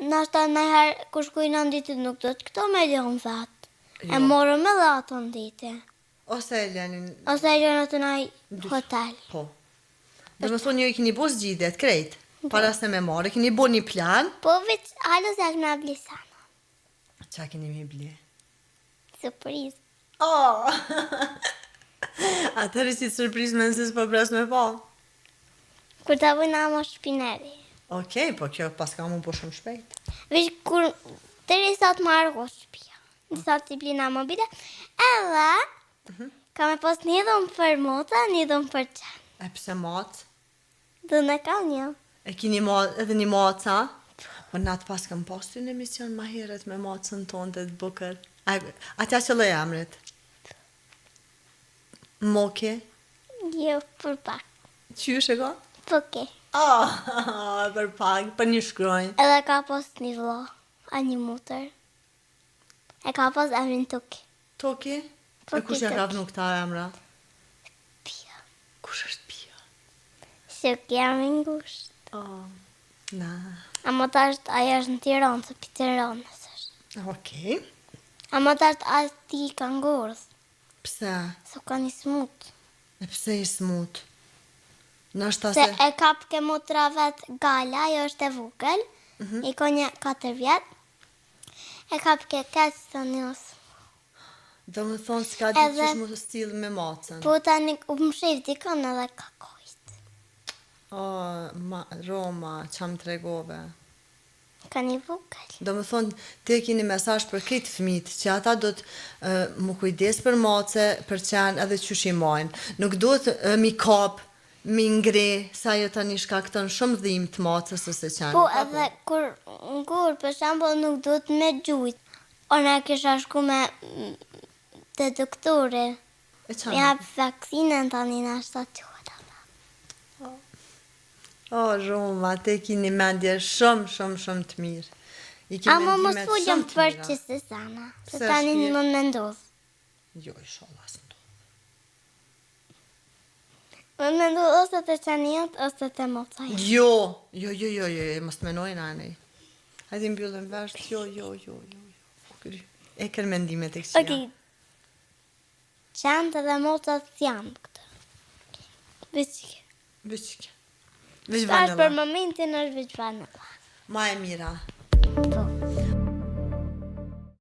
Nashta nëherë kur shkuj në ditë nuk do të këto me lënë vetë. E morëm edhe ato në ditë. Ose e lënin... Ose e lënë atë në hotel. Po. Dhe më thonë, ju i kini bo zgjidhet, krejt. Para se me marë, kini bo një plan. Po veç, halës e këna bli sana. Qa kini me bli? Surprizë. Oh! Atëherë si surprizë me nësës për pres me pa. Kur të vëjna më shpineri. Okej, po kjo pas ka mu po shumë shpejt. Veç kur të risa të marrë ko shpia. Nësa të blina mobile. Edhe, ka me pas një dhëmë për mota, një dhëmë për qenë. E pse matë? Dhe në ka një. E kini edhe një matë, sa? Po natë pas kam pas të në emision ma heret me matësën tonë të bukër. Atja që lë emrit? Moke? Jo, për pak. Qysh e ka? Poke. Për pak, për një shkrojnë. Edhe ka pas një vlo, a një mutër. E ka pas emrin Toki. Toki? E kush e ka vënu këta emra? Pia. Kush është Pia? Shuk jam i ngusht. Na. A më të është, aja është në Tiranë, se për Tiranës është. Okej. A më të është, a ti ka ngurës. Pse? Se ka një smut. E pse i smut? Nështë Se e kap ke mutra vetë Gala, ajo është e vogël, i ka një 4 vjetë. E kap ke kësë të njës. Do më thonë s'ka ditë që shmu të stilë me macën. Po tani më shif dikon edhe ka kojt. Roma, qa më tregove. Ka një vogël. Do më thonë, te kini mesazh për këtë fëmijët, që ata do të mu kujdes për mace, për qenë edhe që shimajnë. Nuk do të mi kap, mi ngre, sa jo tani shkakton shumë dhim të macës ose qenë. Po edhe kur ngur, për shembull nuk do të me gjujt. Ona kisha shku me te doktori. E qa? Ja vaksinën tani në ashtë të qëta. Roma, te kini mendje shumë të mirë. Ama mos fullëm për që se sana, se tani në më mendodh. Jo, inshallah së ndodh. Më mendodh ose të qanijet, ose të mocaj. Jo, mos të menojnë anej. Hajde mbyllëm vesh, jo. E kërë mendimet e kësia. Okej. Qantë dhe mocat janë këtë. Vëqike. Vëqike. Për momentin është veç vanilla. Ma e mira. Po.